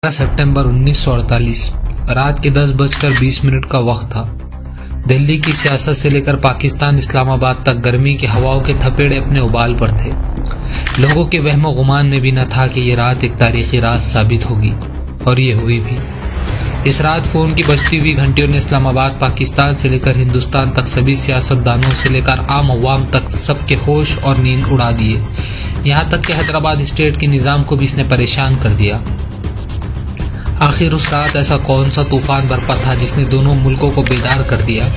सितंबर 1948 रात के 10:20 का वक्त था। दिल्ली की सियासत से लेकर पाकिस्तान इस्लामाबाद तक गर्मी की हवाओं के थपेड़े अपने उबाल पर थे। लोगों के वहमो गुमान में भी न था कि ये रात एक तारीखी रात साबित होगी, और ये हुई भी। इस रात फोन की बजती हुई घंटियों ने इस्लामाबाद, पाकिस्तान से लेकर हिंदुस्तान तक सभी सियासतदानों से लेकर आम अवाम तक सबके होश और नींद उड़ा दिए। यहाँ तक कि हैदराबाद स्टेट के निज़ाम को भी इसने परेशान कर दिया। आखिर उस रात ऐसा कौन सा तूफान बरपा था जिसने दोनों मुल्कों को बेदार कर दिया?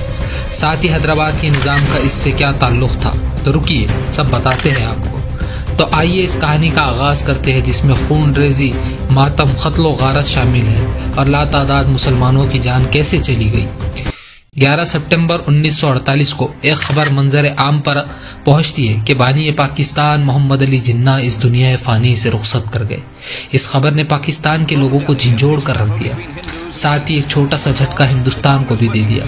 साथ ही हैदराबाद के निज़ाम का इससे क्या ताल्लुक था? तो रुकिए, सब बताते हैं आपको। तो आइए इस कहानी का आगाज करते हैं जिसमें खून रेजी, मातम, कत्लो गारत शामिल है और लातादाद मुसलमानों की जान कैसे चली गई। 11 सितंबर 1948 को एक खबर मंजर आम पर पहुंचती है कि बानी पाकिस्तान मोहम्मद अली जिन्ना इस दुनिया फानी से रुखसत कर गए। इस खबर ने पाकिस्तान के लोगों को झिंझोड़ कर रख दिया, साथ ही एक छोटा सा झटका हिंदुस्तान को भी दे दिया।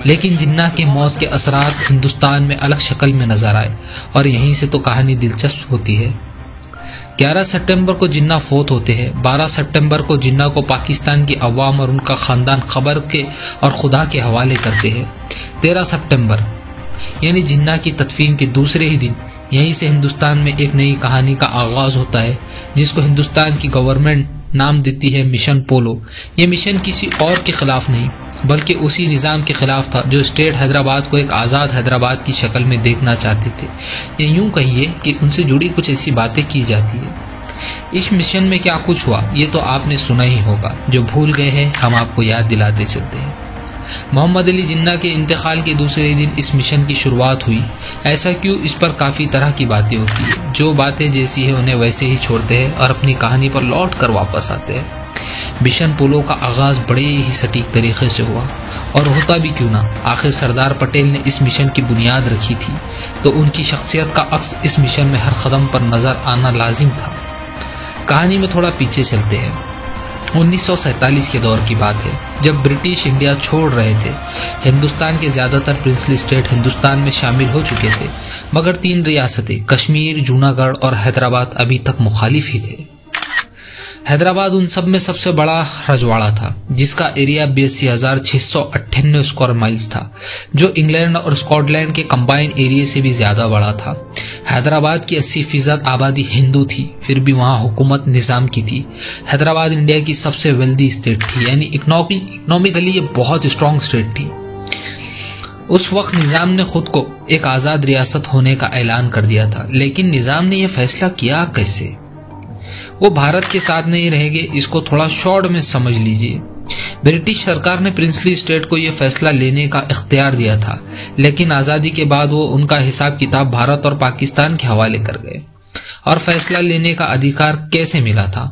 लेकिन जिन्ना के मौत के असरात हिंदुस्तान में अलग शक्ल में नजर आए और यहीं से तो कहानी दिलचस्प होती है। 11 सितंबर को जिन्ना फोत होते हैं। 12 सितंबर को जिन्ना को पाकिस्तान की अवाम और उनका खानदान खबर के और खुदा के हवाले करते हैं। 13 सितंबर यानी जिन्ना की तदफीन के दूसरे ही दिन यहीं से हिंदुस्तान में एक नई कहानी का आगाज होता है, जिसको हिंदुस्तान की गवर्नमेंट नाम देती है मिशन पोलो। ये मिशन किसी और के खिलाफ नहीं बल्कि उसी निज़ाम के खिलाफ था जो स्टेट हैदराबाद को एक आज़ाद हैदराबाद की शक्ल में देखना चाहते थे। या यूं कहिए कि उनसे जुड़ी कुछ ऐसी बातें की जाती है। इस मिशन में क्या कुछ हुआ ये तो आपने सुना ही होगा। जो भूल गए हैं हम आपको याद दिलाते चलते हैं। मोहम्मद अली जिन्ना के इंतकाल के दूसरे दिन इस मिशन की शुरुआत हुई। ऐसा क्यों, इस पर काफ़ी तरह की बातें होती है। जो बातें जैसी है उन्हें वैसे ही छोड़ते हैं और अपनी कहानी पर लौट कर वापस आते हैं। मिशन पोलो का आगाज बड़े ही सटीक तरीके से हुआ, और होता भी क्यों ना, आखिर सरदार पटेल ने इस मिशन की बुनियाद रखी थी, तो उनकी शख्सियत का अक्स इस मिशन में हर कदम पर नजर आना लाजिम था। कहानी में थोड़ा पीछे चलते हैं। 1947 के दौर की बात है, जब ब्रिटिश इंडिया छोड़ रहे थे। हिंदुस्तान के ज्यादातर प्रिंसली स्टेट हिंदुस्तान में शामिल हो चुके थे, मगर 3 रियासतें कश्मीर, जूनागढ़ और हैदराबाद अभी तक मुखालिफ ही थे। हैदराबाद उन सब में सबसे बड़ा रजवाड़ा था, जिसका एरिया 82,698 स्क्वायर माइल्स था, जो इंग्लैंड और स्कॉटलैंड के कंबाइन एरिया से भी ज्यादा बड़ा था। हैदराबाद की 80% आबादी हिंदू थी, फिर भी वहां हुकूमत निजाम की थी। हैदराबाद इंडिया की सबसे वेल्दी स्टेट थी, यानी इकोनॉमिकली ये बहुत स्ट्रॉन्ग स्टेट थी। उस वक्त निजाम ने खुद को एक आजाद रियासत होने का ऐलान कर दिया था, लेकिन निजाम ने यह फैसला किया कैसे? वो भारत के साथ नहीं रहेंगे, इसको थोड़ा शॉर्ट में समझ लीजिए। ब्रिटिश सरकार ने प्रिंसली स्टेट को यह फैसला लेने का इख्तियार दिया था, लेकिन आजादी के बाद वो उनका हिसाब किताब भारत और पाकिस्तान के हवाले कर गए। और फैसला लेने का अधिकार कैसे मिला था?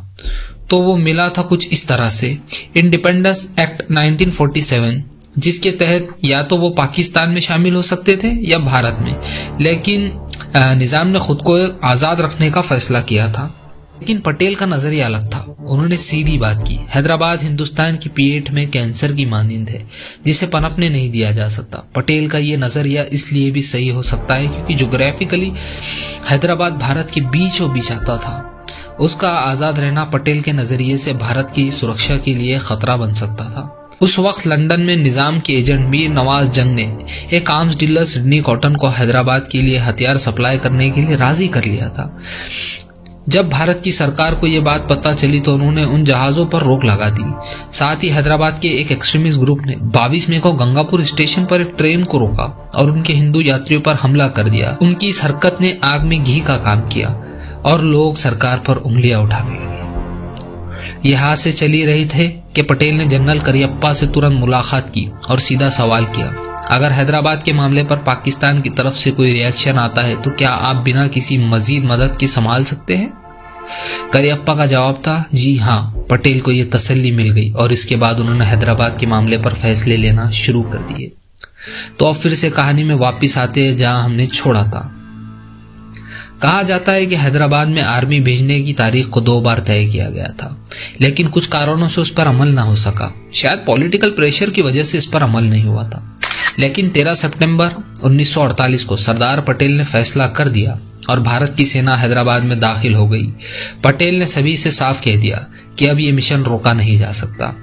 तो वो मिला था कुछ इस तरह से। इंडिपेंडेंस एक्ट 1947, जिसके तहत या तो वो पाकिस्तान में शामिल हो सकते थे या भारत में, लेकिन निजाम ने खुद को आजाद रखने का फैसला किया था। लेकिन पटेल का नजरिया अलग था। उन्होंने सीधी बात की, हैदराबाद हिंदुस्तान की पेट में कैंसर की मानिंद है, जिसे पनपने नहीं दिया जा सकता। पटेल का ये नजरिया इसलिए भी सही हो सकता है क्योंकि ज्योग्राफिकली हैदराबाद भारत के बीचों बीच आता था। उसका आजाद रहना पटेल के नजरिए से भारत की सुरक्षा के लिए खतरा बन सकता था। उस वक्त लंदन में निजाम के एजेंट मीर नवाज जंग ने एक आर्म्स डीलर सिडनी कॉटन को हैदराबाद के लिए हथियार सप्लाई करने के लिए राजी कर लिया था। जब भारत की सरकार को यह बात पता चली तो उन्होंने उन जहाजों पर रोक लगा दी। साथ ही हैदराबाद के एक एक्सट्रीमिस्ट ग्रुप ने 22 मई को गंगापुर स्टेशन पर एक ट्रेन को रोका और उनके हिंदू यात्रियों पर हमला कर दिया। उनकी इस हरकत ने आग में घी का काम किया और लोग सरकार पर उंगलियां उठाने लगे। यह हाथ से चली रही थे कि पटेल ने जनरल करियप्पा से तुरंत मुलाकात की और सीधा सवाल किया, अगर हैदराबाद के मामले पर पाकिस्तान की तरफ से कोई रिएक्शन आता है तो क्या आप बिना किसी मजीद मदद के संभाल सकते हैं? करियप्पा का जवाब था, जी हाँ। पटेल को यह तसल्ली मिल गई और इसके बाद उन्होंने हैदराबाद के मामले पर फैसले लेना शुरू कर दिए। तो अब फिर से कहानी में वापिस आते हैं जहां हमने छोड़ा था। कहा जाता है कि हैदराबाद में आर्मी भेजने की तारीख को 2 बार तय किया गया था, लेकिन कुछ कारणों से उस पर अमल न हो सका। शायद पॉलिटिकल प्रेशर की वजह से इस पर अमल नहीं हुआ था। लेकिन 13 सितंबर 1948 को सरदार पटेल ने फैसला कर दिया और भारत की सेना हैदराबाद में दाखिल हो गई। पटेल ने सभी से साफ कह दिया कि अब ये मिशन रोका नहीं जा सकता।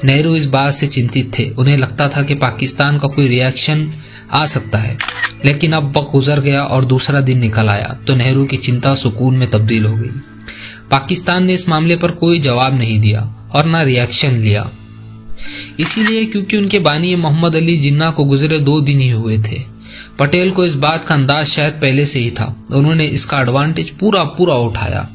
नेहरू इस बात से चिंतित थे। उन्हें लगता था कि पाकिस्तान का कोई रिएक्शन आ सकता है, लेकिन अब वक्त गुजर गया और दूसरा दिन निकल आया तो नेहरू की चिंता सुकून में तब्दील हो गई। पाकिस्तान ने इस मामले पर कोई जवाब नहीं दिया और न रिएक्शन लिया, इसीलिए क्योंकि उनके बानी मोहम्मद अली जिन्ना को गुजरे 2 दिन ही हुए थे। पटेल को इस बात का अंदाज शायद पहले से ही था। उन्होंने इसका एडवांटेज पूरा उठाया